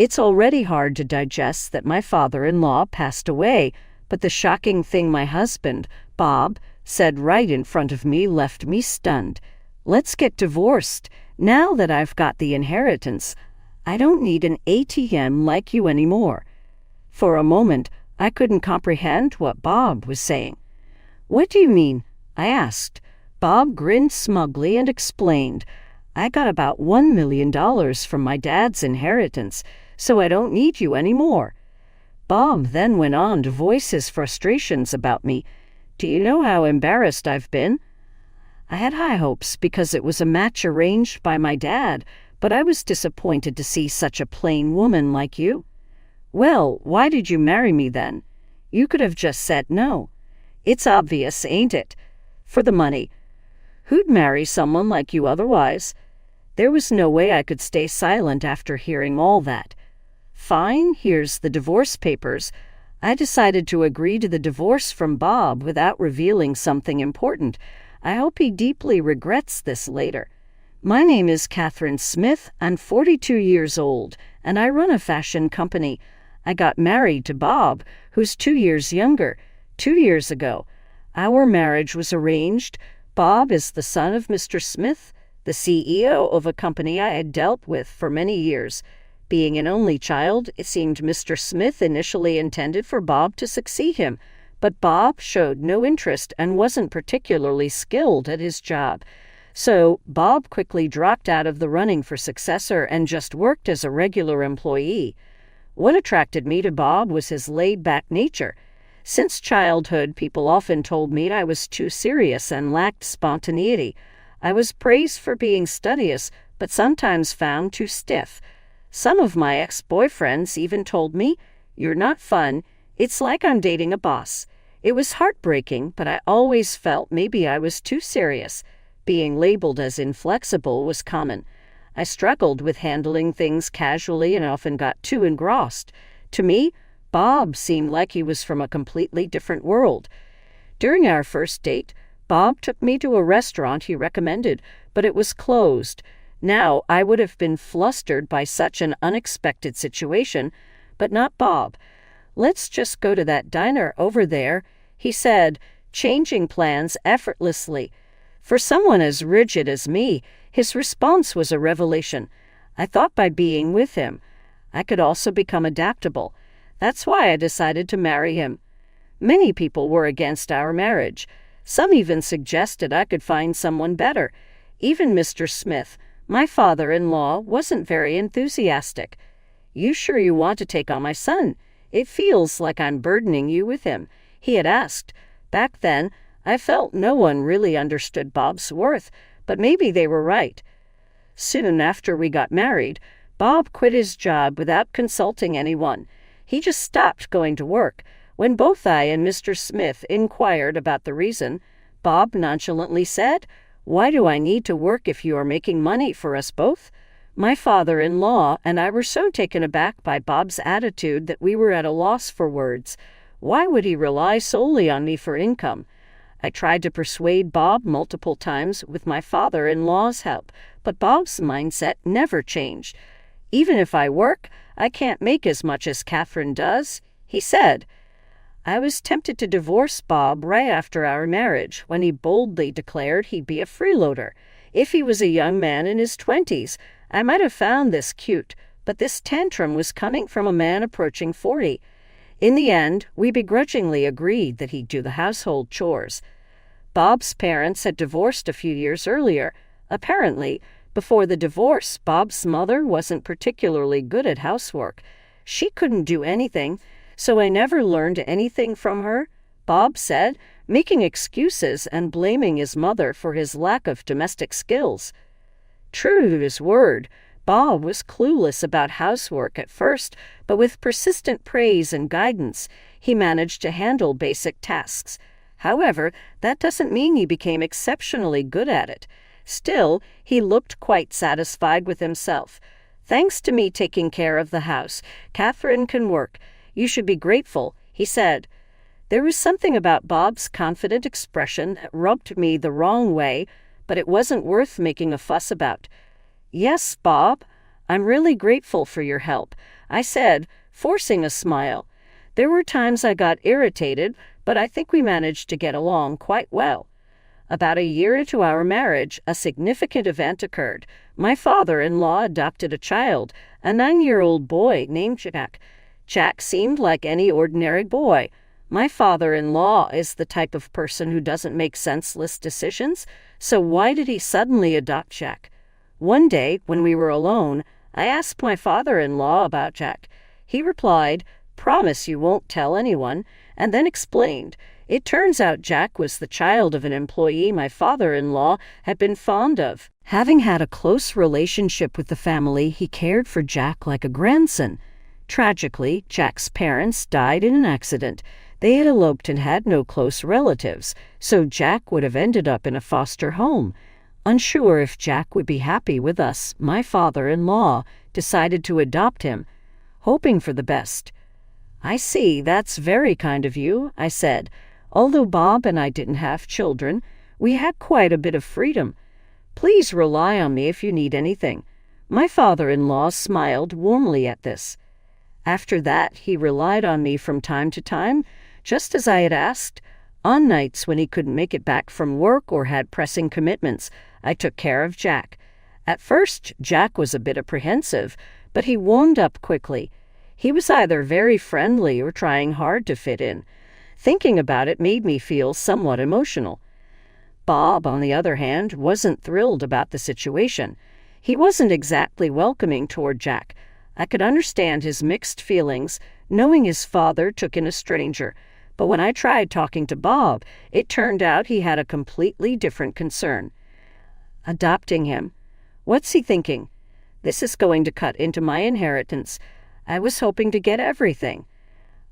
It's already hard to digest that my father-in-law passed away, but the shocking thing my husband, Bob, said right in front of me left me stunned. Let's get divorced. Now that I've got the inheritance, I don't need an ATM like you anymore. For a moment, I couldn't comprehend what Bob was saying. What do you mean? I asked. Bob grinned smugly and explained, I got about $1 million from my dad's inheritance, so I don't need you anymore. Bob then went on to voice his frustrations about me. Do you know how embarrassed I've been? I had high hopes because it was a match arranged by my dad, but I was disappointed to see such a plain woman like you. Well, why did you marry me then? You could have just said no. It's obvious, ain't it? For the money. Who'd marry someone like you otherwise? There was no way I could stay silent after hearing all that. Fine, here's the divorce papers. I decided to agree to the divorce from Bob without revealing something important. I hope he deeply regrets this later. My name is Catherine Smith. I'm 42 years old, and I run a fashion company. I got married to Bob, who's 2 years younger, 2 years ago. Our marriage was arranged. Bob is the son of Mr. Smith, the CEO of a company I had dealt with for many years. Being an only child, it seemed Mr. Smith initially intended for Bob to succeed him, but Bob showed no interest and wasn't particularly skilled at his job. So Bob quickly dropped out of the running for successor and just worked as a regular employee. What attracted me to Bob was his laid-back nature. Since childhood, people often told me I was too serious and lacked spontaneity. I was praised for being studious, but sometimes found too stiff. Some of my ex-boyfriends even told me, "You're not fun. It's like I'm dating a boss." It was heartbreaking, but I always felt maybe I was too serious. Being labeled as inflexible was common. I struggled with handling things casually and often got too engrossed. To me, Bob seemed like he was from a completely different world. During our first date, Bob took me to a restaurant he recommended, but it was closed. Now, I would have been flustered by such an unexpected situation, but not Bob. "Let's just go to that diner over there," he said, changing plans effortlessly. For someone as rigid as me, his response was a revelation. I thought by being with him, I could also become adaptable. That's why I decided to marry him. Many people were against our marriage. Some even suggested I could find someone better. Even Mr. Smith, my father-in-law, wasn't very enthusiastic. "You sure you want to take on my son? It feels like I'm burdening you with him," he had asked. Back then, I felt no one really understood Bob's worth, but maybe they were right. Soon after we got married, Bob quit his job without consulting anyone. He just stopped going to work. When both I and Mr. Smith inquired about the reason, Bob nonchalantly said, "Why do I need to work if you are making money for us both?" My father-in-law and I were so taken aback by Bob's attitude that we were at a loss for words. Why would he rely solely on me for income? I tried to persuade Bob multiple times with my father-in-law's help, but Bob's mindset never changed. "Even if I work, I can't make as much as Catherine does," he said. I was tempted to divorce Bob right after our marriage when he boldly declared he'd be a freeloader. If he was a young man in his 20s, I might have found this cute, but this tantrum was coming from a man approaching 40. In the end, we begrudgingly agreed that he'd do the household chores. Bob's parents had divorced a few years earlier. Apparently, before the divorce, Bob's mother wasn't particularly good at housework. She couldn't do anything, so I never learned anything from her, Bob said, making excuses and blaming his mother for his lack of domestic skills. True to his word, Bob was clueless about housework at first, but with persistent praise and guidance, he managed to handle basic tasks. However, that doesn't mean he became exceptionally good at it. Still, he looked quite satisfied with himself. "Thanks to me taking care of the house, Catherine can work. You should be grateful," he said. There was something about Bob's confident expression that rubbed me the wrong way, but it wasn't worth making a fuss about. "Yes, Bob, I'm really grateful for your help, I said, forcing a smile. There were times I got irritated, but I think we managed to get along quite well. About a year into our marriage, a significant event occurred. My father-in-law adopted a child, a 9-year-old boy named Jack. Jack seemed like any ordinary boy. My father-in-law is the type of person who doesn't make senseless decisions, so why did he suddenly adopt Jack? One day, when we were alone, I asked my father-in-law about Jack. He replied, "Promise you won't tell anyone," and then explained. It turns out Jack was the child of an employee my father-in-law had been fond of. Having had a close relationship with the family, he cared for Jack like a grandson. Tragically, Jack's parents died in an accident. They had eloped and had no close relatives, so Jack would have ended up in a foster home. Unsure if Jack would be happy with us, my father-in-law decided to adopt him, hoping for the best. "I see, that's very kind of you," I said. "Although Bob and I didn't have children, we had quite a bit of freedom. Please rely on me if you need anything." My father-in-law smiled warmly at this. After that, he relied on me from time to time, just as I had asked. On nights when he couldn't make it back from work or had pressing commitments, I took care of Jack. At first, Jack was a bit apprehensive, but he warmed up quickly. He was either very friendly or trying hard to fit in. Thinking about it made me feel somewhat emotional. Bob, on the other hand, wasn't thrilled about the situation. He wasn't exactly welcoming toward Jack. I could understand his mixed feelings, knowing his father took in a stranger. But when I tried talking to Bob, it turned out he had a completely different concern. Adopting him. What's he thinking? This is going to cut into my inheritance. I was hoping to get everything.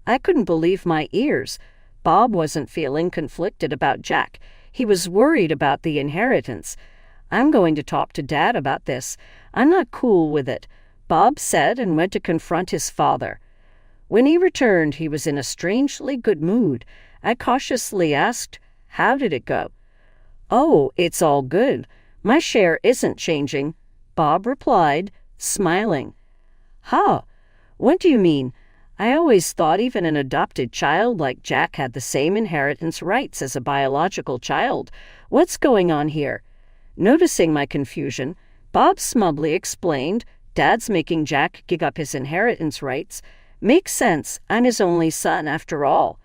I couldn't believe my ears. Bob wasn't feeling conflicted about Jack. He was worried about the inheritance. "I'm going to talk to Dad about this. I'm not cool with it," Bob said and went to confront his father. When he returned, he was in a strangely good mood. I cautiously asked, "How did it go?" "Oh, it's all good. My share isn't changing," Bob replied, smiling. "Huh? What do you mean? I always thought even an adopted child like Jack had the same inheritance rights as a biological child. What's going on here?" Noticing my confusion, Bob smugly explained, "Dad's making Jack give up his inheritance rights. Makes sense, I'm his only son after all."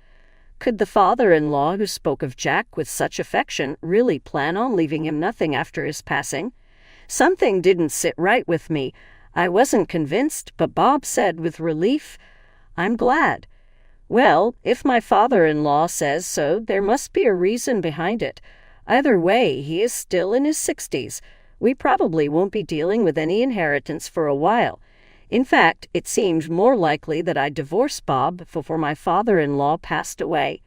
Could the father-in-law who spoke of Jack with such affection really plan on leaving him nothing after his passing? Something didn't sit right with me. I wasn't convinced, but Bob said with relief, "I'm glad." Well, if my father-in-law says so, there must be a reason behind it. Either way, he is still in his 60s. We probably won't be dealing with any inheritance for a while. In fact, it seemed more likely that I'd divorce Bob before my father-in-law passed away.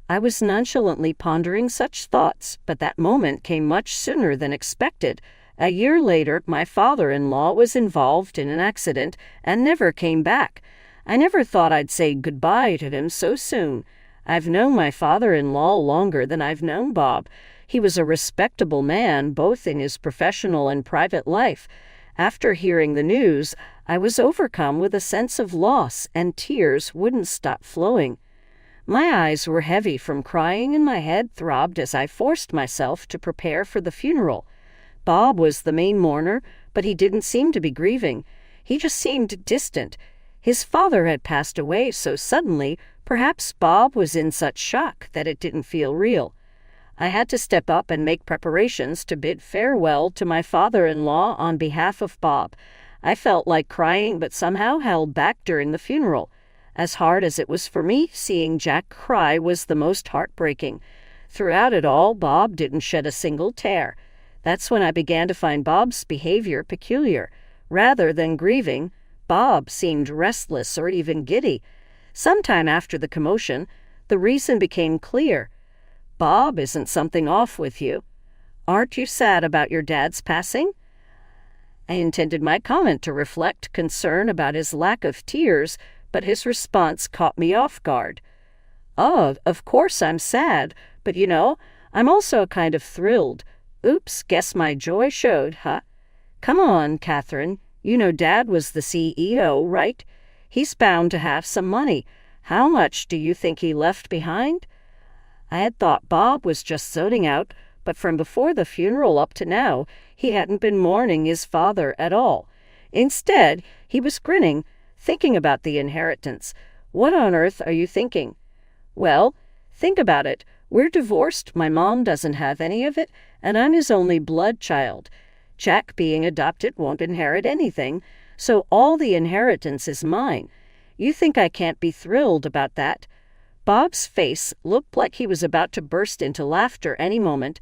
I was nonchalantly pondering such thoughts, but that moment came much sooner than expected. A year later, my father-in-law was involved in an accident and never came back. I never thought I'd say goodbye to him so soon. I've known my father-in-law longer than I've known Bob. He was a respectable man, both in his professional and private life. After hearing the news, I was overcome with a sense of loss, and tears wouldn't stop flowing. My eyes were heavy from crying, and my head throbbed as I forced myself to prepare for the funeral. Bob was the main mourner, but he didn't seem to be grieving. He just seemed distant. His father had passed away so suddenly, perhaps Bob was in such shock that it didn't feel real. I had to step up and make preparations to bid farewell to my father-in-law on behalf of Bob. I felt like crying, but somehow held back during the funeral. As hard as it was for me, seeing Jack cry was the most heartbreaking. Throughout it all, Bob didn't shed a single tear. That's when I began to find Bob's behavior peculiar. Rather than grieving, Bob seemed restless or even giddy. Sometime after the commotion, the reason became clear. "Bob, isn't something off with you? Aren't you sad about your dad's passing?" I intended my comment to reflect concern about his lack of tears, but his response caught me off guard. "Oh, of course I'm sad, but I'm also kind of thrilled. Oops, guess my joy showed, huh? Come on, Catherine. You know Dad was the CEO, right? He's bound to have some money. How much do you think he left behind?" I had thought Bob was just zoning out, but from before the funeral up to now, he hadn't been mourning his father at all. Instead, he was grinning, thinking about the inheritance. "What on earth are you thinking?" "Well, think about it. We're divorced, my mom doesn't have any of it, and I'm his only blood child. Jack, being adopted, won't inherit anything, so all the inheritance is mine. You think I can't be thrilled about that?" Bob's face looked like he was about to burst into laughter any moment.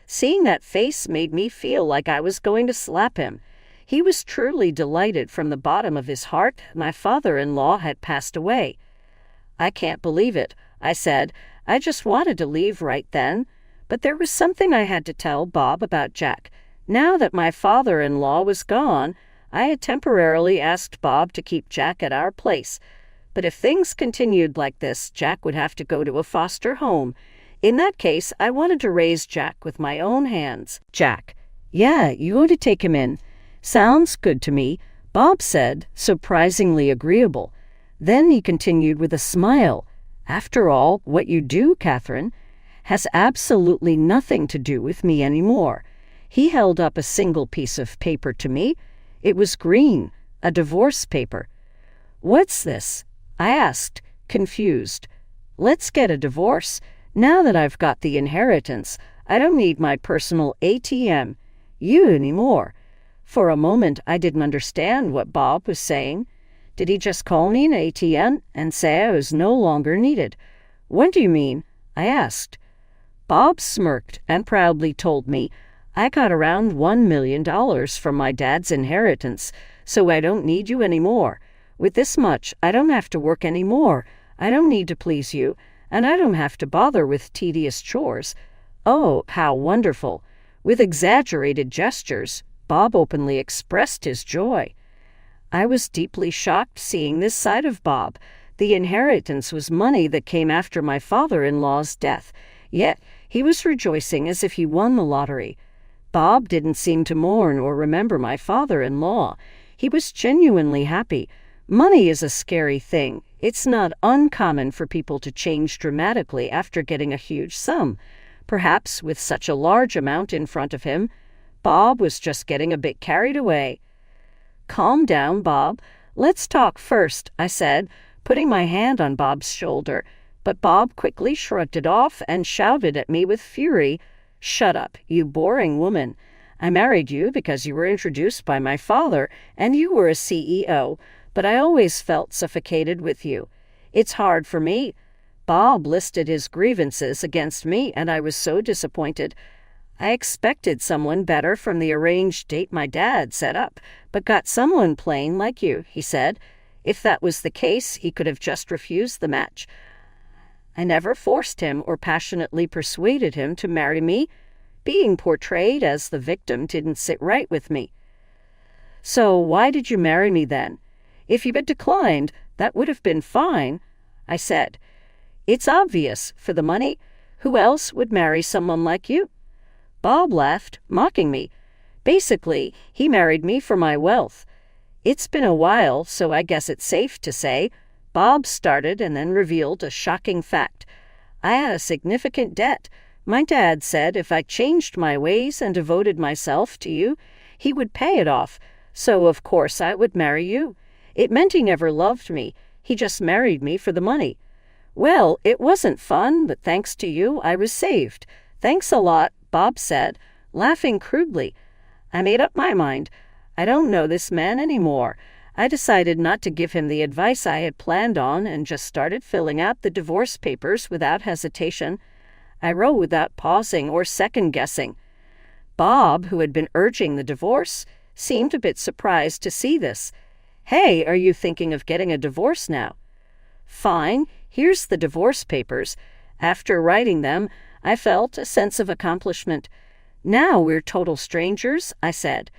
Seeing that face made me feel like I was going to slap him. He was truly delighted from the bottom of his heart. My father-in-law had passed away. "I can't believe it," I said. I just wanted to leave right then. But there was something I had to tell Bob about Jack. Now that my father-in-law was gone, I had temporarily asked Bob to keep Jack at our place. But if things continued like this, Jack would have to go to a foster home. In that case, I wanted to raise Jack with my own hands. "Jack." "Yeah, you ought to take him in." "Sounds good to me," Bob said, surprisingly agreeable. Then he continued with a smile. "After all, what you do, Catherine, has absolutely nothing to do with me anymore." He held up a single piece of paper to me. It was green, a divorce paper. "What's this?" I asked, confused. "Let's get a divorce. Now that I've got the inheritance, I don't need my personal ATM. You anymore." For a moment, I didn't understand what Bob was saying. Did he just call me an ATM and say I was no longer needed? "What do you mean?" I asked. Bob smirked and proudly told me, "I got around $1 million from my dad's inheritance, so I don't need you anymore. With this much, I don't have to work anymore. I don't need to please you, and I don't have to bother with tedious chores." Oh, how wonderful! With exaggerated gestures, Bob openly expressed his joy. I was deeply shocked seeing this side of Bob. The inheritance was money that came after my father-in-law's death, yet he was rejoicing as if he won the lottery. Bob didn't seem to mourn or remember my father-in-law. He was genuinely happy. Money is a scary thing. It's not uncommon for people to change dramatically after getting a huge sum. Perhaps with such a large amount in front of him, Bob was just getting a bit carried away. "Calm down, Bob. Let's talk first," I said, putting my hand on Bob's shoulder. But Bob quickly shrugged it off and shouted at me with fury, "Shut up, you boring woman. I married you because you were introduced by my father and you were a CEO, but I always felt suffocated with you. It's hard for me." Bob listed his grievances against me, and I was so disappointed. I expected someone better from the arranged date my dad set up, but got someone plain like you, he said. If that was the case, he could have just refused the match. I never forced him or passionately persuaded him to marry me. Being portrayed as the victim didn't sit right with me. "So why did you marry me then? If you had declined, that would have been fine," I said. "It's obvious, for the money. Who else would marry someone like you?" Bob laughed, mocking me. "Basically, he married me for my wealth. It's been a while, so I guess it's safe to say." Bob started and then revealed a shocking fact. I had a significant debt. My dad said if I changed my ways and devoted myself to you, he would pay it off. So, of course, I would marry you. It meant he never loved me. He just married me for the money. Well, it wasn't fun, but thanks to you, I was saved. "Thanks a lot," Bob said, laughing crudely. I made up my mind. I don't know this man anymore. I decided not to give him the advice I had planned on and just started filling out the divorce papers without hesitation. I wrote without pausing or second-guessing. Bob, who had been urging the divorce, seemed a bit surprised to see this. "Hey, are you thinking of getting a divorce now?" "Fine, here's the divorce papers." After writing them, I felt a sense of accomplishment. "Now we're total strangers," I said.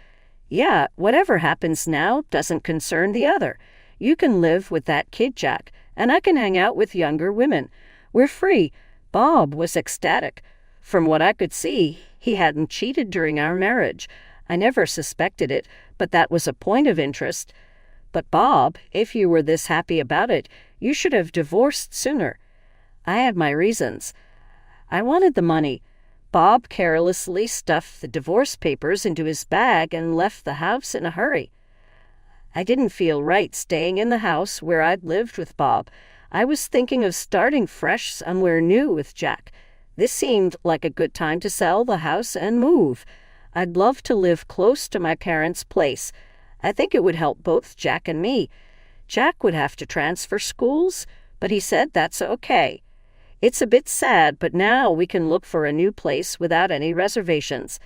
"Yeah, whatever happens now doesn't concern the other. You can live with that kid, Jack, and I can hang out with younger women. We're free." Bob was ecstatic. From what I could see, he hadn't cheated during our marriage. I never suspected it, but that was a point of interest. But Bob, if you were this happy about it, you should have divorced sooner. I had my reasons. I wanted the money. Bob carelessly stuffed the divorce papers into his bag and left the house in a hurry. I didn't feel right staying in the house where I'd lived with Bob. I was thinking of starting fresh somewhere new with Jack. This seemed like a good time to sell the house and move. I'd love to live close to my parents' place. I think it would help both Jack and me. Jack would have to transfer schools, but he said that's okay. It's a bit sad, but now we can look for a new place without any reservations.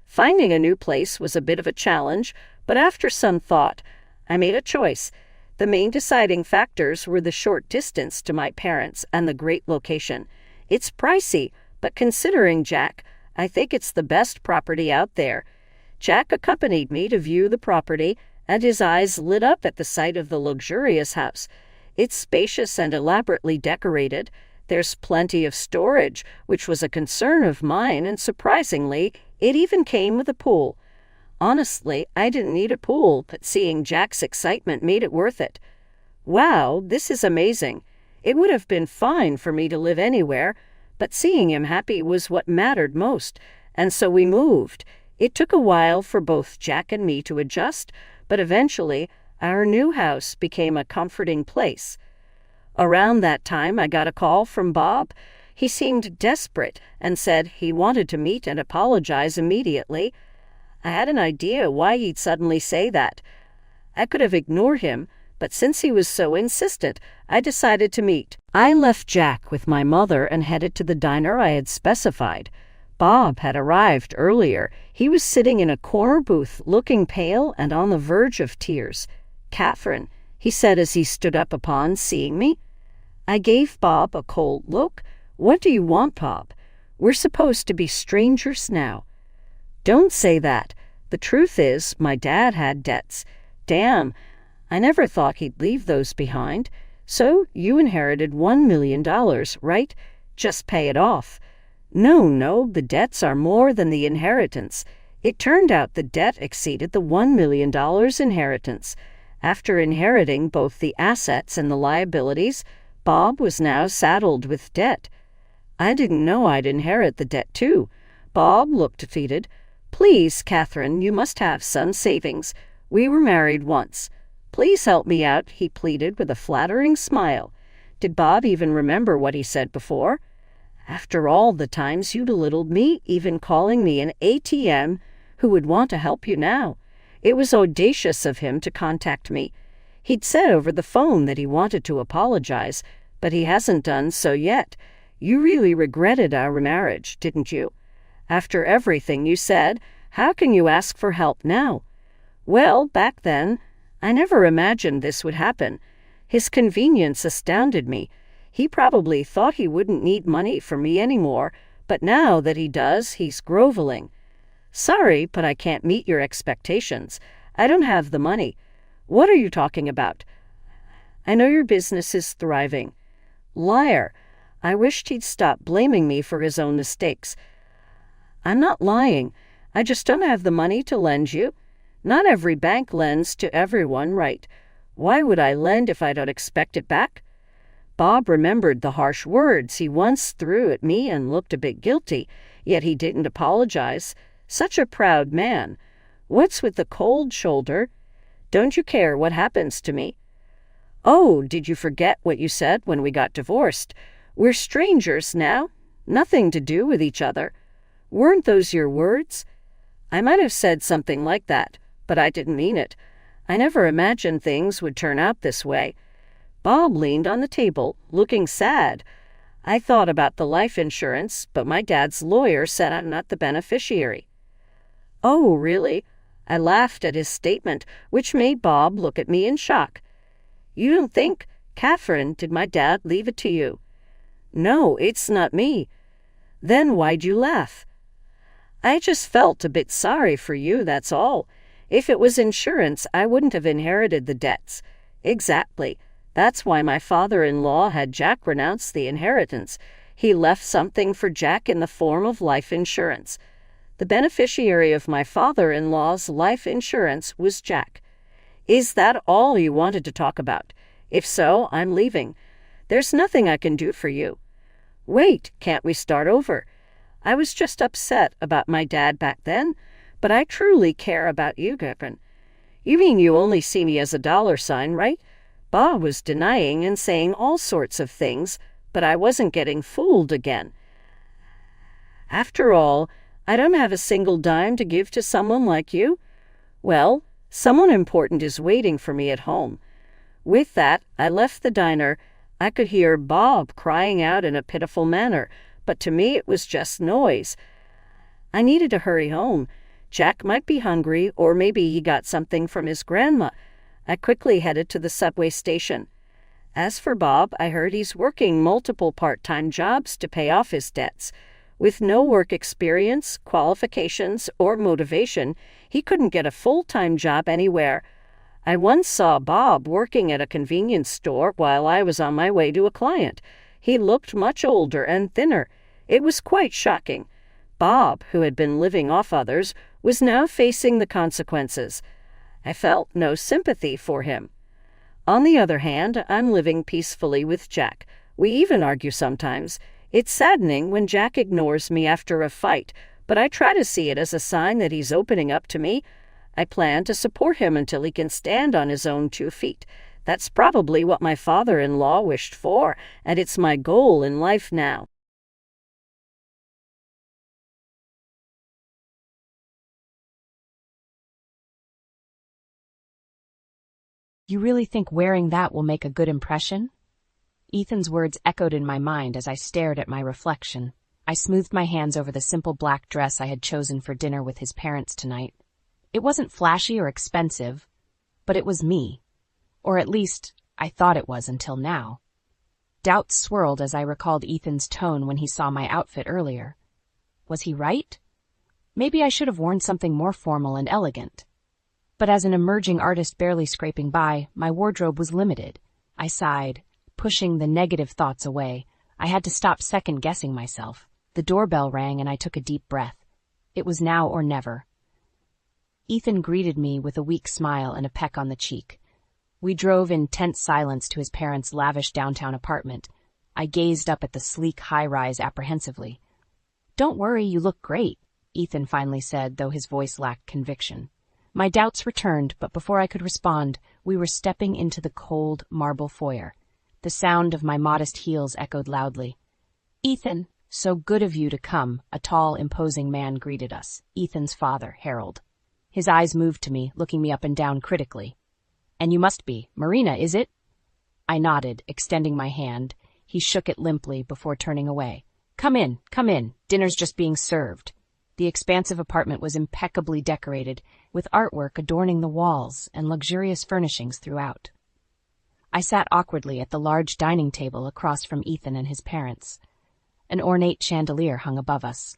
Finding a new place was a bit of a challenge, but after some thought, I made a choice. The main deciding factors were the short distance to my parents and the great location. It's pricey, but considering Jack, I think it's the best property out there. Jack accompanied me to view the property, and his eyes lit up at the sight of the luxurious house. It's spacious and elaborately decorated. There's plenty of storage, which was a concern of mine, and surprisingly, it even came with a pool. Honestly, I didn't need a pool, but seeing Jack's excitement made it worth it. Wow, this is amazing. It would have been fine for me to live anywhere, but seeing him happy was what mattered most, and so we moved. It took a while for both Jack and me to adjust, but eventually our new house became a comforting place. Around that time, I got a call from Bob. He seemed desperate and said he wanted to meet and apologize immediately. I had an idea why he'd suddenly say that. I could have ignored him, but since he was so insistent, I decided to meet. I left Jack with my mother and headed to the diner I had specified. Bob had arrived earlier. He was sitting in a corner booth, looking pale and on the verge of tears. "Catherine," he said as he stood up upon seeing me. I gave Bob a cold look. "What do you want, Bob? We're supposed to be strangers now." "Don't say that. The truth is, my dad had debts. Damn, I never thought he'd leave those behind. So you inherited $1 million, right? Just pay it off." No, the debts are more than the inheritance. It turned out the debt exceeded the $1 million inheritance. After inheriting both the assets and the liabilities, Bob was now saddled with debt. I didn't know I'd inherit the debt too. Bob looked defeated. "Please, Catherine, you must have some savings. We were married once. Please help me out," he pleaded with a flattering smile. Did Bob even remember what he said before? "After all the times you belittled me, even calling me an ATM, who would want to help you now?" It was audacious of him to contact me. He'd said over the phone that he wanted to apologize, but he hasn't done so yet. You really regretted our marriage, didn't you? After everything you said, how can you ask for help now? Well, back then, I never imagined this would happen. His convenience astounded me. He probably thought he wouldn't need money from me anymore, but now that he does, he's groveling. "Sorry, but I can't meet your expectations. I don't have the money." "What are you talking about?" "I know your business is thriving." Liar. I wished he'd stop blaming me for his own mistakes. "I'm not lying. I just don't have the money to lend you. Not every bank lends to everyone, right? Why would I lend if I don't expect it back?" Bob remembered the harsh words he once threw at me and looked a bit guilty, yet he didn't apologize. Such a proud man. What's with the cold shoulder? "Don't you care what happens to me?" "Oh, did you forget what you said when we got divorced? We're strangers now. Nothing to do with each other. Weren't those your words?" I might have said something like that, but I didn't mean it. I never imagined things would turn out this way. Bob leaned on the table, looking sad. I thought about the life insurance, but my dad's lawyer said I'm not the beneficiary. "Oh, really?" I laughed at his statement, which made Bob look at me in shock. "You don't think, Catherine, did my dad leave it to you?" "No, it's not me." "Then why'd you laugh?" "I just felt a bit sorry for you, that's all. If it was insurance, I wouldn't have inherited the debts." "Exactly. That's why my father-in-law had Jack renounce the inheritance. He left something for Jack in the form of life insurance." The beneficiary of my father-in-law's life insurance was Jack. Is that all you wanted to talk about? If so, I'm leaving. There's nothing I can do for you. Wait, can't we start over? I was just upset about my dad back then, but I truly care about you, Gavin. You mean you only see me as a dollar sign, right? Bob was denying and saying all sorts of things, but I wasn't getting fooled again. After all, I don't have a single dime to give to someone like you. Well, someone important is waiting for me at home. With that, I left the diner. I could hear Bob crying out in a pitiful manner, but to me it was just noise. I needed to hurry home. Jack might be hungry, or maybe he got something from his grandma. I quickly headed to the subway station. As for Bob, I heard he's working multiple part-time jobs to pay off his debts. With no work experience, qualifications, or motivation, he couldn't get a full-time job anywhere. I once saw Bob working at a convenience store while I was on my way to a client. He looked much older and thinner. It was quite shocking. Bob, who had been living off others, was now facing the consequences. I felt no sympathy for him. On the other hand, I'm living peacefully with Jack. We even argue sometimes. It's saddening when Jack ignores me after a fight, but I try to see it as a sign that he's opening up to me. I plan to support him until he can stand on his own 2 feet. That's probably what my father-in-law wished for, and it's my goal in life now. You really think wearing that will make a good impression? Ethan's words echoed in my mind as I stared at my reflection. I smoothed my hands over the simple black dress I had chosen for dinner with his parents tonight. It wasn't flashy or expensive, but it was me. Or at least, I thought it was until now. Doubts swirled as I recalled Ethan's tone when he saw my outfit earlier. Was he right? Maybe I should have worn something more formal and elegant. But as an emerging artist barely scraping by, my wardrobe was limited. I sighed, pushing the negative thoughts away. I had to stop second-guessing myself. The doorbell rang and I took a deep breath. It was now or never. Ethan greeted me with a weak smile and a peck on the cheek. We drove in tense silence to his parents' lavish downtown apartment. I gazed up at the sleek high-rise apprehensively. "Don't worry, you look great," Ethan finally said, though his voice lacked conviction. My doubts returned, but before I could respond, we were stepping into the cold marble foyer. The sound of my modest heels echoed loudly. "Ethan, so good of you to come," a tall, imposing man greeted us, Ethan's father, Harold. His eyes moved to me, looking me up and down critically. "And you must be. Marina, is it?" I nodded, extending my hand. He shook it limply before turning away. Come in. Dinner's just being served." The expansive apartment was impeccably decorated, with artwork adorning the walls and luxurious furnishings throughout. I sat awkwardly at the large dining table across from Ethan and his parents. An ornate chandelier hung above us.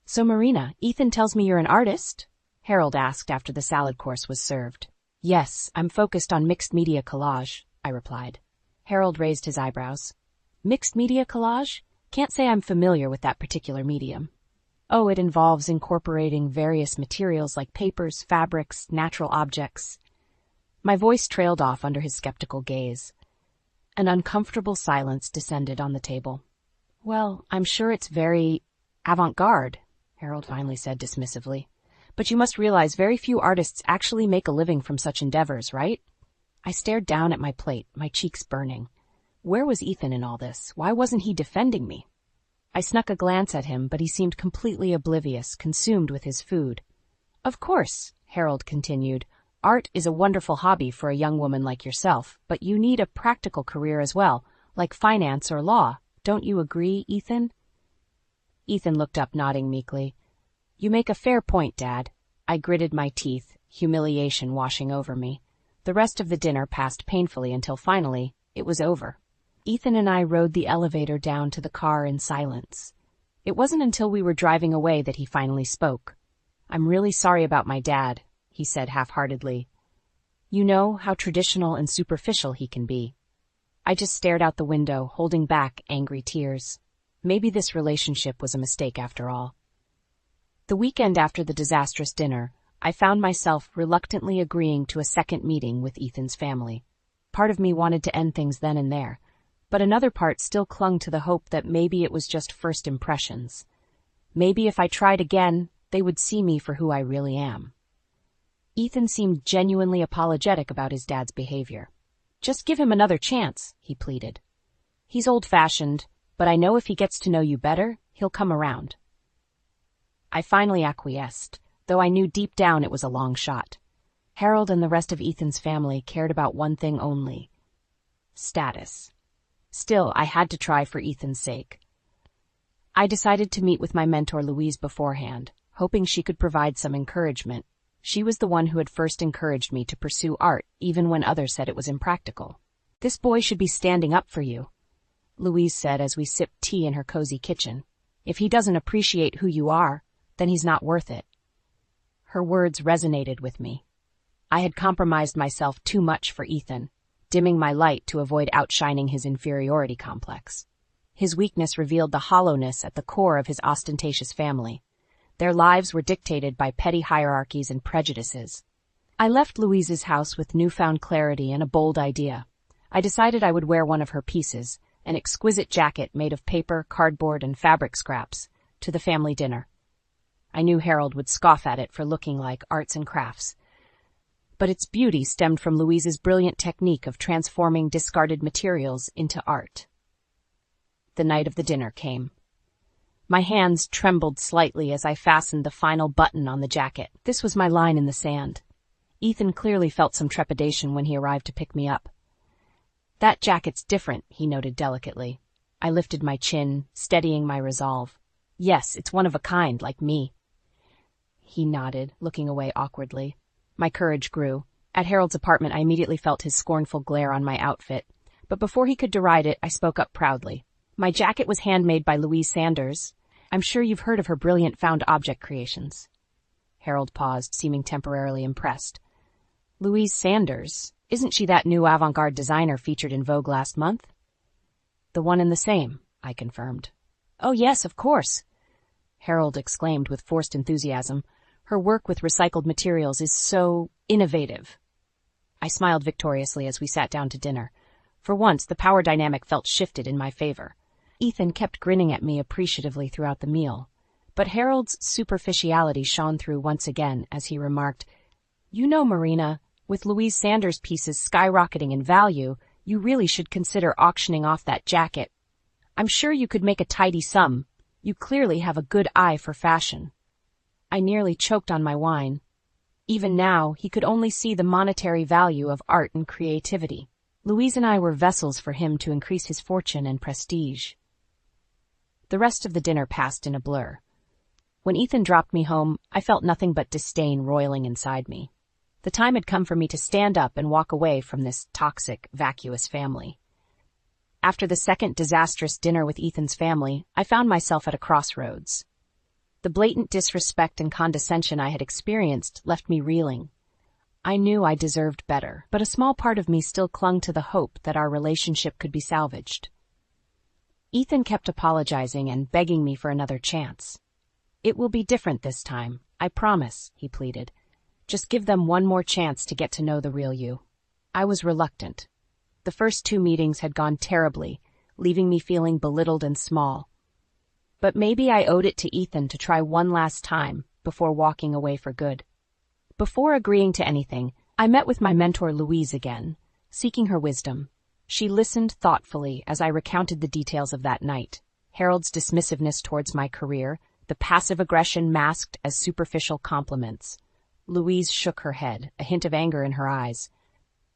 "So, Marina, Ethan tells me you're an artist?" Harold asked after the salad course was served. "Yes, I'm focused on mixed media collage," I replied. Harold raised his eyebrows. "Mixed media collage? Can't say I'm familiar with that particular medium." "Oh, it involves incorporating various materials like papers, fabrics, natural objects." My voice trailed off under his skeptical gaze. An uncomfortable silence descended on the table. "Well, I'm sure it's very avant-garde," Harold finally said dismissively. "But you must realize very few artists actually make a living from such endeavors, right?" I stared down at my plate, my cheeks burning. Where was Ethan in all this? Why wasn't he defending me? I snuck a glance at him, but he seemed completely oblivious, consumed with his food. "Of course," Harold continued, "art is a wonderful hobby for a young woman like yourself, but you need a practical career as well, like finance or law. Don't you agree, Ethan?" Ethan looked up, nodding meekly. "You make a fair point, Dad." I gritted my teeth, humiliation washing over me. The rest of the dinner passed painfully until finally it was over. Ethan and I rode the elevator down to the car in silence. It wasn't until we were driving away that he finally spoke. "I'm really sorry about my dad," he said half-heartedly. "You know how traditional and superficial he can be." I just stared out the window, holding back angry tears. Maybe this relationship was a mistake after all. The weekend after the disastrous dinner, I found myself reluctantly agreeing to a second meeting with Ethan's family. Part of me wanted to end things then and there, but another part still clung to the hope that maybe it was just first impressions. Maybe if I tried again, they would see me for who I really am. Ethan seemed genuinely apologetic about his dad's behavior. "Just give him another chance," he pleaded. "He's old-fashioned, but I know if he gets to know you better, he'll come around." I finally acquiesced, though I knew deep down it was a long shot. Harold and the rest of Ethan's family cared about one thing only: status. Still, I had to try for Ethan's sake. I decided to meet with my mentor Louise beforehand, hoping she could provide some encouragement. She was the one who had first encouraged me to pursue art, even when others said it was impractical. "This boy should be standing up for you," Louise said as we sipped tea in her cozy kitchen. "If he doesn't appreciate who you are, then he's not worth it." Her words resonated with me. I had compromised myself too much for Ethan, dimming my light to avoid outshining his inferiority complex. His weakness revealed the hollowness at the core of his ostentatious family. Their lives were dictated by petty hierarchies and prejudices. I left Louise's house with newfound clarity and a bold idea. I decided I would wear one of her pieces, an exquisite jacket made of paper, cardboard, and fabric scraps, to the family dinner. I knew Harold would scoff at it for looking like arts and crafts, but its beauty stemmed from Louise's brilliant technique of transforming discarded materials into art. The night of the dinner came. My hands trembled slightly as I fastened the final button on the jacket. This was my line in the sand. Ethan clearly felt some trepidation when he arrived to pick me up. "That jacket's different," he noted delicately. I lifted my chin, steadying my resolve. "Yes, it's one of a kind, like me." He nodded, looking away awkwardly. My courage grew. At Harold's apartment, I immediately felt his scornful glare on my outfit, but before he could deride it, I spoke up proudly. "My jacket was handmade by Louise Sanders. I'm sure you've heard of her brilliant found object creations." Harold paused, seeming temporarily impressed. "Louise Sanders? Isn't she that new avant-garde designer featured in Vogue last month?" "The one and the same," I confirmed. "Oh yes, of course," Harold exclaimed with forced enthusiasm. "Her work with recycled materials is so innovative." I smiled victoriously as we sat down to dinner. For once, the power dynamic felt shifted in my favor. Ethan kept grinning at me appreciatively throughout the meal, but Harold's superficiality shone through once again as he remarked, "You know, Marina, with Louise Sanders' pieces skyrocketing in value, you really should consider auctioning off that jacket. I'm sure you could make a tidy sum. You clearly have a good eye for fashion." I nearly choked on my wine. Even now, he could only see the monetary value of art and creativity. Louise and I were vessels for him to increase his fortune and prestige. The rest of the dinner passed in a blur. When Ethan dropped me home, I felt nothing but disdain roiling inside me. The time had come for me to stand up and walk away from this toxic, vacuous family. After the second disastrous dinner with Ethan's family, I found myself at a crossroads. The blatant disrespect and condescension I had experienced left me reeling. I knew I deserved better, but a small part of me still clung to the hope that our relationship could be salvaged. Ethan kept apologizing and begging me for another chance. "It will be different this time, I promise," he pleaded. "Just give them one more chance to get to know the real you." I was reluctant. The first 2 meetings had gone terribly, leaving me feeling belittled and small. But maybe I owed it to Ethan to try one last time before walking away for good. Before agreeing to anything, I met with my mentor Louise again, seeking her wisdom. She listened thoughtfully as I recounted the details of that night: Harold's dismissiveness towards my career, the passive aggression masked as superficial compliments. Louise shook her head, a hint of anger in her eyes.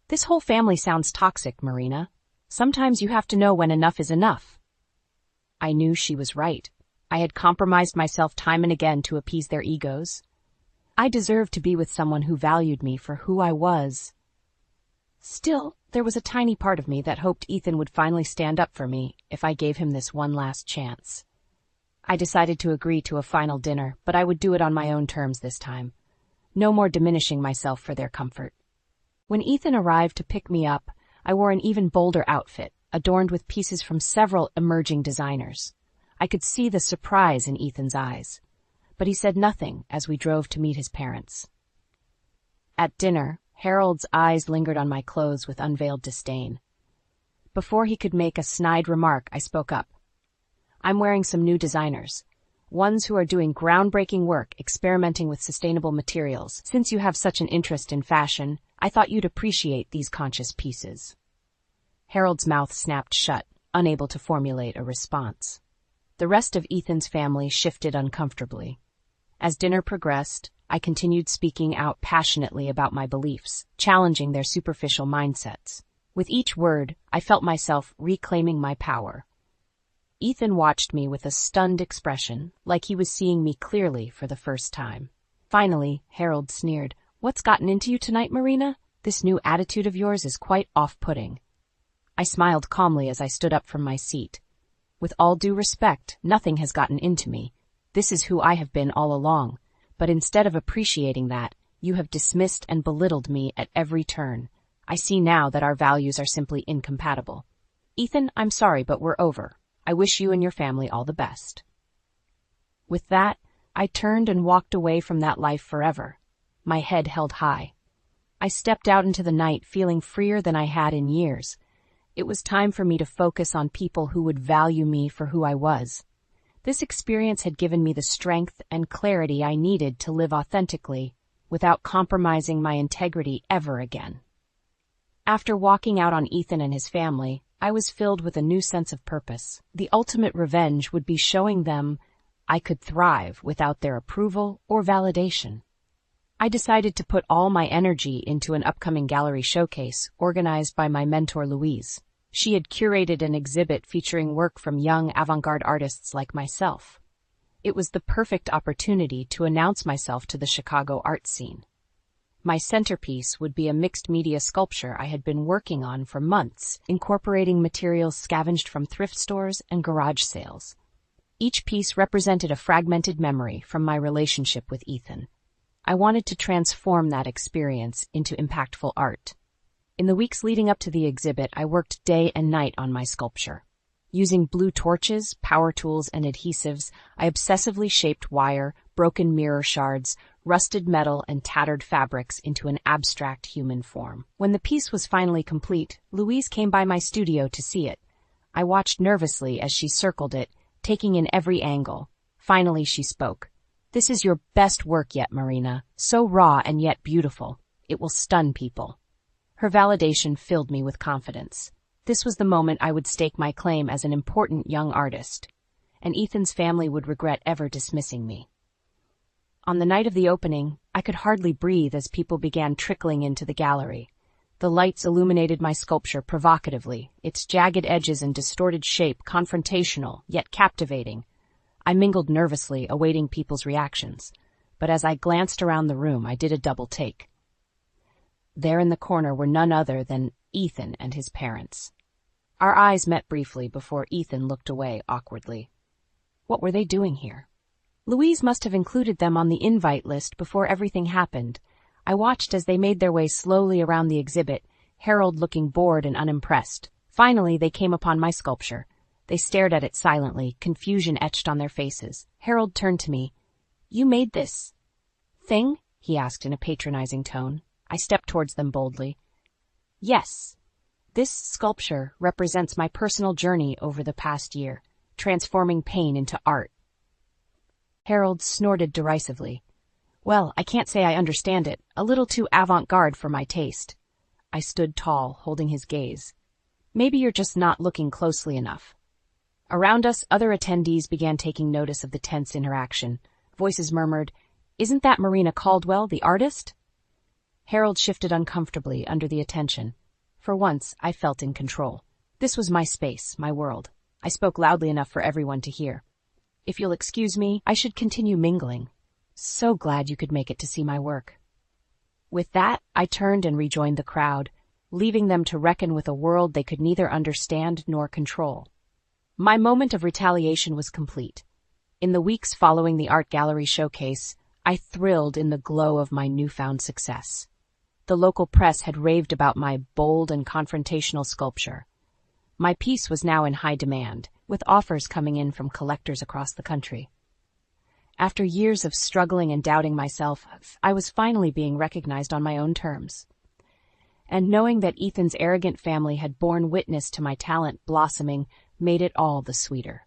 "This whole family sounds toxic, Marina. Sometimes you have to know when enough is enough." I knew she was right. I had compromised myself time and again to appease their egos. I deserved to be with someone who valued me for who I was. Still, there was a tiny part of me that hoped Ethan would finally stand up for me if I gave him this one last chance. I decided to agree to a final dinner, but I would do it on my own terms this time. No more diminishing myself for their comfort. When Ethan arrived to pick me up, I wore an even bolder outfit, adorned with pieces from several emerging designers. I could see the surprise in Ethan's eyes. but he said nothing as we drove to meet his parents. At dinner, Harold's eyes lingered on my clothes with unveiled disdain. Before he could make a snide remark, I spoke up. I'm wearing some new designers, ones who are doing groundbreaking work experimenting with sustainable materials. Since you have such an interest in fashion, I thought you'd appreciate these conscious pieces. Harold's mouth snapped shut, unable to formulate a response. The rest of Ethan's family shifted uncomfortably. As dinner progressed, I continued speaking out passionately about my beliefs, challenging their superficial mindsets. With each word, I felt myself reclaiming my power. Ethan watched me with a stunned expression, like he was seeing me clearly for the first time. Finally, Harold sneered, "What's gotten into you tonight, Marina? This new attitude of yours is quite off-putting." I smiled calmly as I stood up from my seat. With all due respect, nothing has gotten into me. This is who I have been all along. But instead of appreciating that, you have dismissed and belittled me at every turn. I see now that our values are simply incompatible. Ethan, I'm sorry, but we're over. I wish you and your family all the best. With that, I turned and walked away from that life forever, my head held high. I stepped out into the night feeling freer than I had in years. It was time for me to focus on people who would value me for who I was. This experience had given me the strength and clarity I needed to live authentically without compromising my integrity ever again. After walking out on Ethan and his family, I was filled with a new sense of purpose. The ultimate revenge would be showing them I could thrive without their approval or validation. I decided to put all my energy into an upcoming gallery showcase organized by my mentor Louise. She had curated an exhibit featuring work from young avant-garde artists like myself. It was the perfect opportunity to announce myself to the Chicago art scene. My centerpiece would be a mixed-media sculpture I had been working on for months, incorporating materials scavenged from thrift stores and garage sales. Each piece represented a fragmented memory from my relationship with Ethan. I wanted to transform that experience into impactful art. In the weeks leading up to the exhibit, I worked day and night on my sculpture. Using blue torches, power tools, and adhesives, I obsessively shaped wire, broken mirror shards, rusted metal, and tattered fabrics into an abstract human form. When the piece was finally complete, Louise came by my studio to see it. I watched nervously as she circled it, taking in every angle. Finally, she spoke. "This is your best work yet, Marina. So raw and yet beautiful. It will stun people." Her validation filled me with confidence. This was the moment I would stake my claim as an important young artist, and Ethan's family would regret ever dismissing me. On the night of the opening, I could hardly breathe as people began trickling into the gallery. The lights illuminated my sculpture provocatively, its jagged edges and distorted shape confrontational, yet captivating. I mingled nervously, awaiting people's reactions, but as I glanced around the room, I did a double take. There in the corner were none other than Ethan and his parents. Our eyes met briefly before Ethan looked away awkwardly. What were they doing here? Louise must have included them on the invite list before everything happened. I watched as they made their way slowly around the exhibit, Harold looking bored and unimpressed. Finally, they came upon my sculpture. They stared at it silently, confusion etched on their faces. Harold turned to me. "You made this thing?" he asked in a patronizing tone. I stepped towards them boldly. "Yes. This sculpture represents my personal journey over the past year, transforming pain into art." Harold snorted derisively. "Well, I can't say I understand it. A little too avant-garde for my taste." I stood tall, holding his gaze. "Maybe you're just not looking closely enough." Around us, other attendees began taking notice of the tense interaction. Voices murmured, "Isn't that Marina Caldwell, the artist?" Harold shifted uncomfortably under the attention. For once, I felt in control. This was my space, my world. I spoke loudly enough for everyone to hear. "If you'll excuse me, I should continue mingling. So glad you could make it to see my work." With that, I turned and rejoined the crowd, leaving them to reckon with a world they could neither understand nor control. My moment of retaliation was complete. In the weeks following the art gallery showcase, I thrilled in the glow of my newfound success. The local press had raved about my bold and confrontational sculpture. My piece was now in high demand, with offers coming in from collectors across the country. After years of struggling and doubting myself, I was finally being recognized on my own terms. And knowing that Ethan's arrogant family had borne witness to my talent blossoming made it all the sweeter.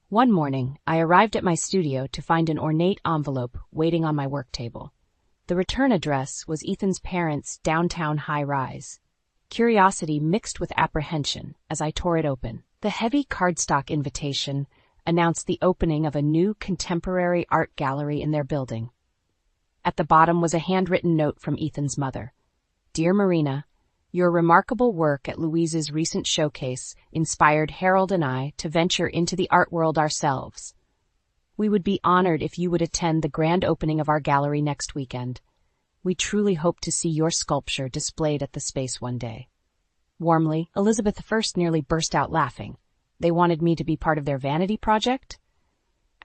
One morning, I arrived at my studio to find an ornate envelope waiting on my work table. The return address was Ethan's parents' downtown high-rise. Curiosity mixed with apprehension as I tore it open. The heavy cardstock invitation announced the opening of a new contemporary art gallery in their building. At the bottom was a handwritten note from Ethan's mother. Dear Marina, your remarkable work at Louise's recent showcase inspired Harold and I to venture into the art world ourselves. We would be honored if you would attend the grand opening of our gallery next weekend. We truly hope to see your sculpture displayed at the space one day. Warmly, Elizabeth I nearly burst out laughing. They wanted me to be part of their vanity project?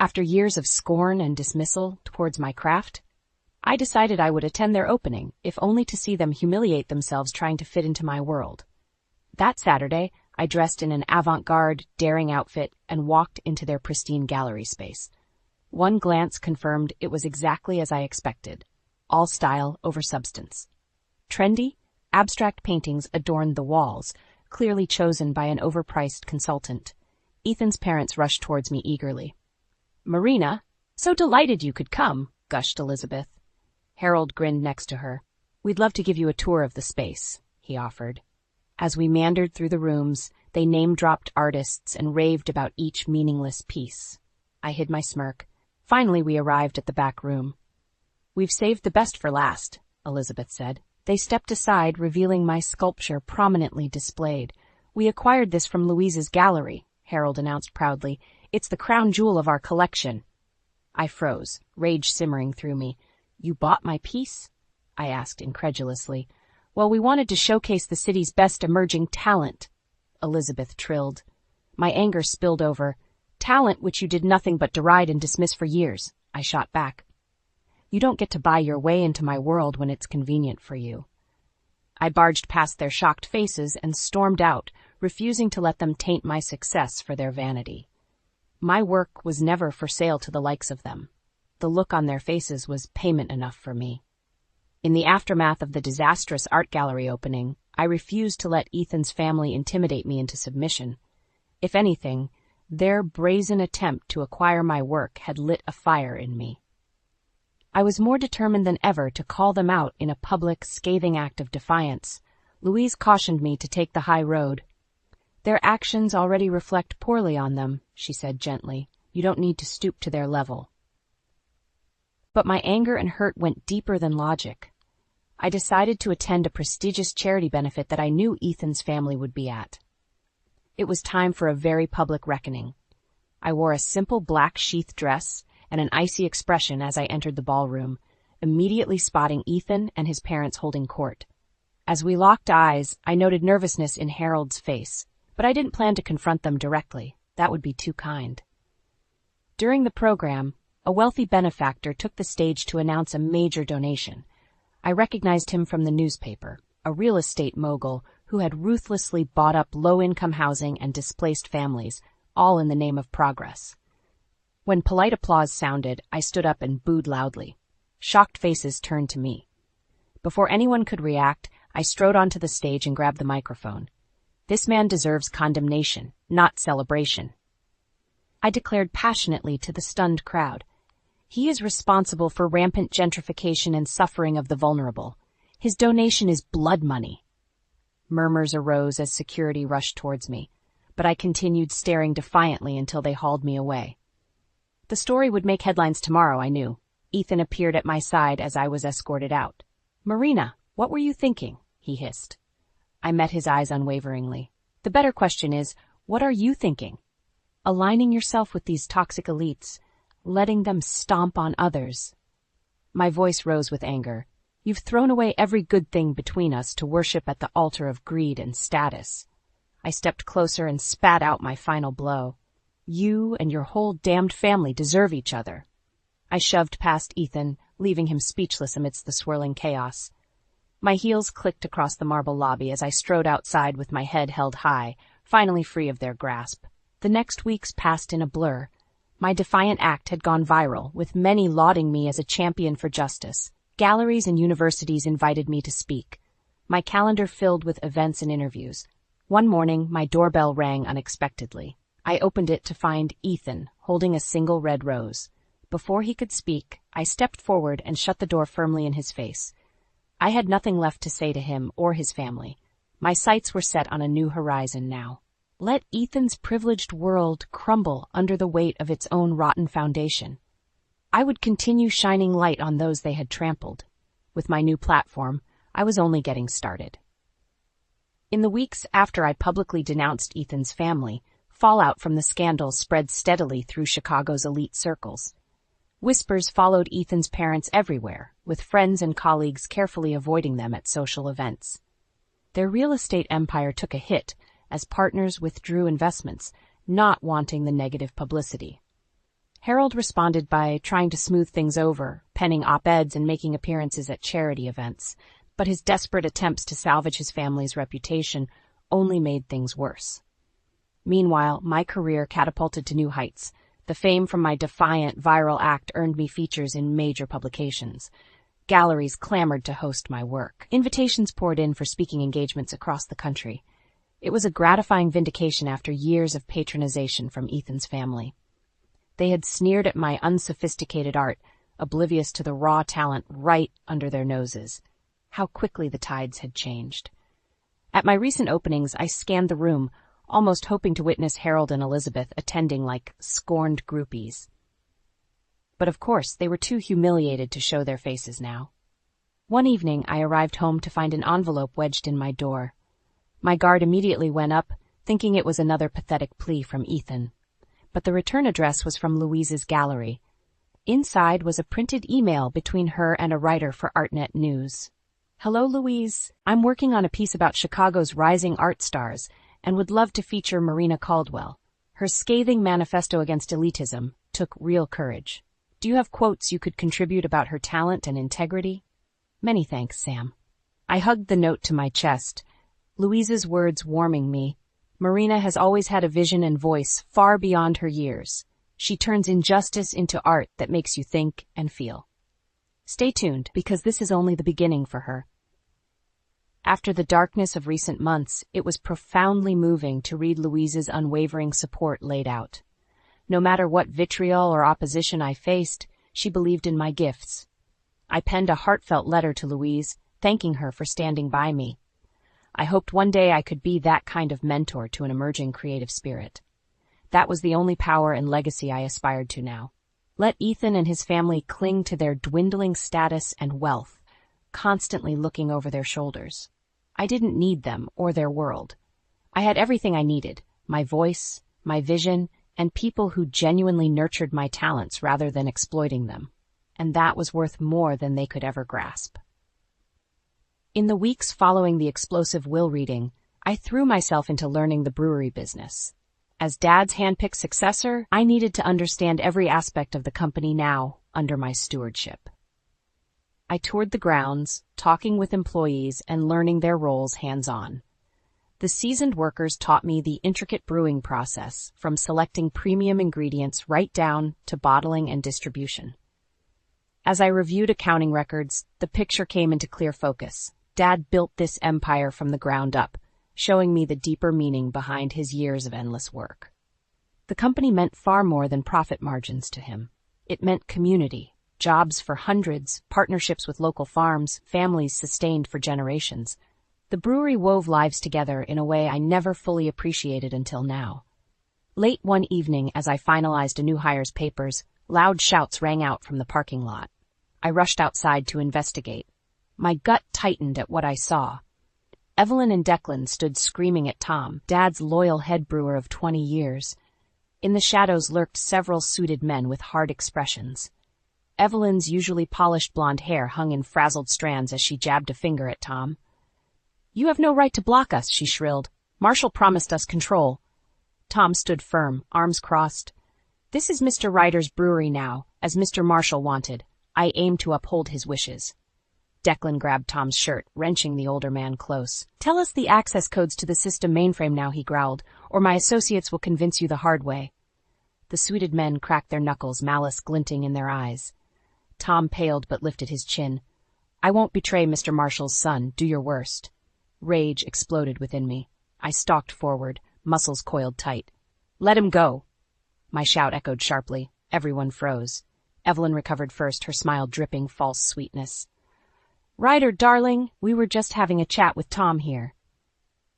After years of scorn and dismissal towards my craft, I decided I would attend their opening, if only to see them humiliate themselves trying to fit into my world. That Saturday, I dressed in an avant-garde, daring outfit and walked into their pristine gallery space. One glance confirmed it was exactly as I expected. All style over substance. Trendy, abstract paintings adorned the walls, clearly chosen by an overpriced consultant. Ethan's parents rushed towards me eagerly. Marina, so delighted you could come, gushed Elizabeth. Harold grinned next to her. We'd love to give you a tour of the space, he offered. As we meandered through the rooms, they name-dropped artists and raved about each meaningless piece. I hid my smirk. Finally, we arrived at the back room. We've saved the best for last, Elizabeth said. They stepped aside, revealing my sculpture prominently displayed. We acquired this from Louise's gallery, Harold announced proudly. It's the crown jewel of our collection. I froze, rage simmering through me. You bought my piece? I asked incredulously. Well, we wanted to showcase the city's best emerging talent, Elizabeth trilled. My anger spilled over. Talent which you did nothing but deride and dismiss for years, I shot back. You don't get to buy your way into my world when it's convenient for you. I barged past their shocked faces and stormed out, refusing to let them taint my success for their vanity. My work was never for sale to the likes of them. The look on their faces was payment enough for me. In the aftermath of the disastrous art gallery opening, I refused to let Ethan's family intimidate me into submission. If anything, their brazen attempt to acquire my work had lit a fire in me. I was more determined than ever to call them out in a public, scathing act of defiance. Louise cautioned me to take the high road. Their actions already reflect poorly on them, she said gently. You don't need to stoop to their level. But my anger and hurt went deeper than logic. I decided to attend a prestigious charity benefit that I knew Ethan's family would be at. It was time for a very public reckoning. I wore a simple black sheath dress and an icy expression as I entered the ballroom, immediately spotting Ethan and his parents holding court. As we locked eyes, I noted nervousness in Harold's face, but I didn't plan to confront them directly. That would be too kind. During the program, a wealthy benefactor took the stage to announce a major donation. I recognized him from the newspaper, a real estate mogul who had ruthlessly bought up low-income housing and displaced families, all in the name of progress. When polite applause sounded, I stood up and booed loudly. Shocked faces turned to me. Before anyone could react, I strode onto the stage and grabbed the microphone. This man deserves condemnation, not celebration. I declared passionately to the stunned crowd. He is responsible for rampant gentrification and suffering of the vulnerable. His donation is blood money. Murmurs arose as security rushed towards me, but I continued staring defiantly until they hauled me away. The story would make headlines tomorrow, I knew. Ethan appeared at my side as I was escorted out. Marina, what were you thinking? He hissed. I met his eyes unwaveringly. The better question is, what are you thinking? Aligning yourself with these toxic elites, letting them stomp on others. My voice rose with anger. You've thrown away every good thing between us to worship at the altar of greed and status. I stepped closer and spat out my final blow. You and your whole damned family deserve each other. I shoved past Ethan, leaving him speechless amidst the swirling chaos. My heels clicked across the marble lobby as I strode outside with my head held high, finally free of their grasp. The next weeks passed in a blur. My defiant act had gone viral, with many lauding me as a champion for justice. Galleries and universities invited me to speak. My calendar filled with events and interviews. One morning, my doorbell rang unexpectedly. I opened it to find Ethan holding a single red rose. Before he could speak, I stepped forward and shut the door firmly in his face. I had nothing left to say to him or his family. My sights were set on a new horizon now. Let Ethan's privileged world crumble under the weight of its own rotten foundation. I would continue shining light on those they had trampled. With my new platform, I was only getting started. In the weeks after I publicly denounced Ethan's family, fallout from the scandal spread steadily through Chicago's elite circles. Whispers followed Ethan's parents everywhere, with friends and colleagues carefully avoiding them at social events. Their real estate empire took a hit as partners withdrew investments, not wanting the negative publicity. Harold responded by trying to smooth things over, penning op-eds and making appearances at charity events, but his desperate attempts to salvage his family's reputation only made things worse. Meanwhile, my career catapulted to new heights. The fame from my defiant, viral act earned me features in major publications. Galleries clamored to host my work. Invitations poured in for speaking engagements across the country. It was a gratifying vindication after years of patronization from Ethan's family. They had sneered at my unsophisticated art, oblivious to the raw talent right under their noses. How quickly the tides had changed. At my recent openings, I scanned the room, almost hoping to witness Harold and Elizabeth attending like scorned groupies. But of course, they were too humiliated to show their faces now. One evening, I arrived home to find an envelope wedged in my door. My guard immediately went up, thinking it was another pathetic plea from Ethan. But the return address was from Louise's gallery. Inside was a printed email between her and a writer for ArtNet News. "Hello, Louise. I'm working on a piece about Chicago's rising art stars and would love to feature Marina Caldwell. Her scathing manifesto against elitism took real courage. Do you have quotes you could contribute about her talent and integrity? Many thanks, Sam." I hugged the note to my chest, Louise's words warming me. Marina has always had a vision and voice far beyond her years. She turns injustice into art that makes you think and feel. Stay tuned, because this is only the beginning for her. After the darkness of recent months, it was profoundly moving to read Louise's unwavering support laid out. No matter what vitriol or opposition I faced, she believed in my gifts. I penned a heartfelt letter to Louise, thanking her for standing by me. I hoped one day I could be that kind of mentor to an emerging creative spirit. That was the only power and legacy I aspired to now. Let Ethan and his family cling to their dwindling status and wealth, constantly looking over their shoulders. I didn't need them or their world. I had everything I needed, my voice, my vision, and people who genuinely nurtured my talents rather than exploiting them. And that was worth more than they could ever grasp. In the weeks following the explosive will reading, I threw myself into learning the brewery business. As Dad's handpicked successor, I needed to understand every aspect of the company now under my stewardship. I toured the grounds, talking with employees and learning their roles hands-on. The seasoned workers taught me the intricate brewing process, from selecting premium ingredients right down to bottling and distribution. As I reviewed accounting records, the picture came into clear focus. Dad built this empire from the ground up, showing me the deeper meaning behind his years of endless work. The company meant far more than profit margins to him. It meant community, jobs for hundreds, partnerships with local farms, families sustained for generations. The brewery wove lives together in a way I never fully appreciated until now. Late one evening, as I finalized a new hire's papers, loud shouts rang out from the parking lot. I rushed outside to investigate. My gut tightened at what I saw. Evelyn and Declan stood screaming at Tom, Dad's loyal head brewer of 20 years. In the shadows lurked several suited men with hard expressions. Evelyn's usually polished blonde hair hung in frazzled strands as she jabbed a finger at Tom. "You have no right to block us," she shrilled. "Marshall promised us control." Tom stood firm, arms crossed. "This is Mr. Ryder's brewery now, as Mr. Marshall wanted. I aim to uphold his wishes." Declan grabbed Tom's shirt, wrenching the older man close. "Tell us the access codes to the system mainframe now," he growled, "or my associates will convince you the hard way." The suited men cracked their knuckles, malice glinting in their eyes. Tom paled but lifted his chin. "I won't betray Mr. Marshall's son. Do your worst." Rage exploded within me. I stalked forward, muscles coiled tight. "Let him go!" My shout echoed sharply. Everyone froze. Evelyn recovered first, her smile dripping false sweetness. "Ryder, darling, we were just having a chat with Tom here."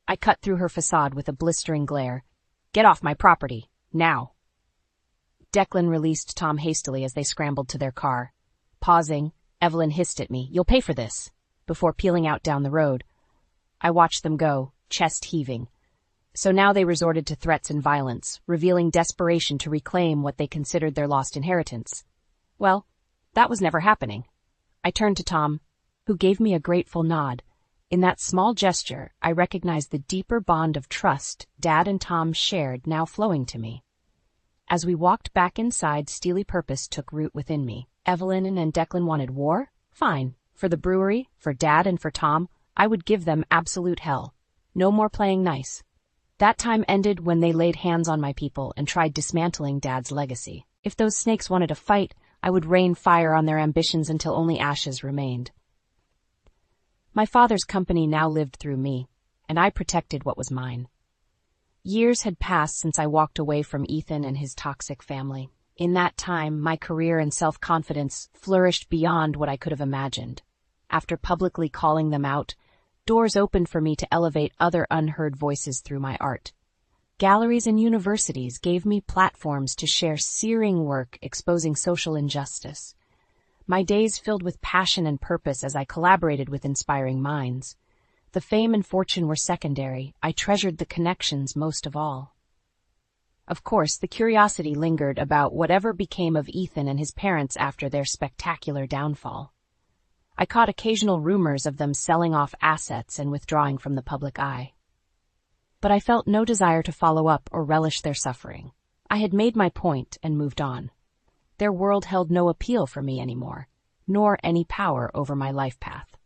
I cut through her facade with a blistering glare. "Get off my property, now." Declan released Tom hastily as they scrambled to their car. Pausing, Evelyn hissed at me, "You'll pay for this," before peeling out down the road. I watched them go, chest heaving. So now they resorted to threats and violence, revealing desperation to reclaim what they considered their lost inheritance. Well, that was never happening. I turned to Tom, who gave me a grateful nod. In that small gesture, I recognized the deeper bond of trust Dad and Tom shared now flowing to me. As we walked back inside, steely purpose took root within me. Evelyn and Declan wanted war? Fine. For the brewery, for Dad and for Tom, I would give them absolute hell. No more playing nice. That time ended when they laid hands on my people and tried dismantling Dad's legacy. If those snakes wanted a fight, I would rain fire on their ambitions until only ashes remained. My father's company now lived through me, and I protected what was mine. Years had passed since I walked away from Ethan and his toxic family. In that time, my career and self-confidence flourished beyond what I could have imagined. After publicly calling them out, doors opened for me to elevate other unheard voices through my art. Galleries and universities gave me platforms to share searing work exposing social injustice. My days filled with passion and purpose as I collaborated with inspiring minds. The fame and fortune were secondary. I treasured the connections most of all. Of course, the curiosity lingered about whatever became of Ethan and his parents after their spectacular downfall. I caught occasional rumors of them selling off assets and withdrawing from the public eye. But I felt no desire to follow up or relish their suffering. I had made my point and moved on. Their world held no appeal for me anymore, nor any power over my life path.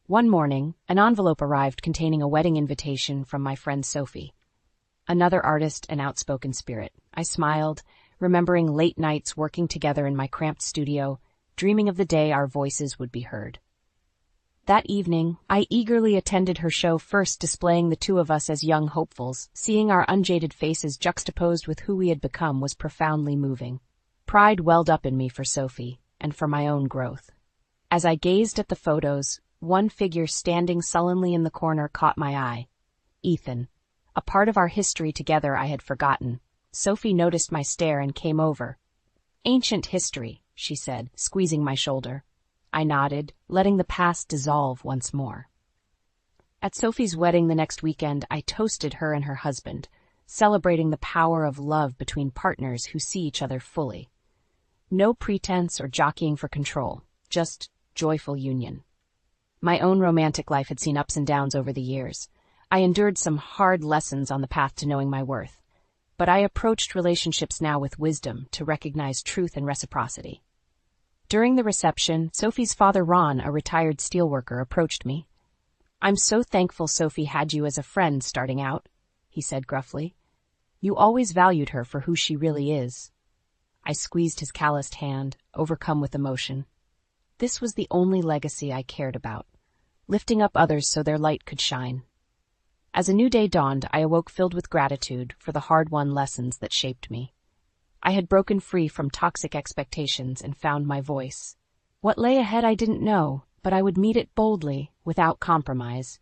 One morning, an envelope arrived containing a wedding invitation from my friend Sophie, another artist and outspoken spirit. I smiled, remembering late nights working together in my cramped studio, dreaming of the day our voices would be heard. That evening, I eagerly attended her show, first displaying the two of us as young hopefuls. Seeing our unjaded faces juxtaposed with who we had become was profoundly moving. Pride welled up in me for Sophie, and for my own growth. As I gazed at the photos, one figure standing sullenly in the corner caught my eye. Ethan. A part of our history together I had forgotten. Sophie noticed my stare and came over. "Ancient history," she said, squeezing my shoulder. I nodded, letting the past dissolve once more. At Sophie's wedding the next weekend, I toasted her and her husband, celebrating the power of love between partners who see each other fully. No pretense or jockeying for control, just joyful union. My own romantic life had seen ups and downs over the years. I endured some hard lessons on the path to knowing my worth, but I approached relationships now with wisdom to recognize truth and reciprocity. During the reception, Sophie's father Ron, a retired steelworker, approached me. "I'm so thankful Sophie had you as a friend starting out," he said gruffly. "You always valued her for who she really is." I squeezed his calloused hand, overcome with emotion. This was the only legacy I cared about, lifting up others so their light could shine. As a new day dawned, I awoke filled with gratitude for the hard-won lessons that shaped me. I had broken free from toxic expectations and found my voice. What lay ahead I didn't know, but I would meet it boldly, without compromise.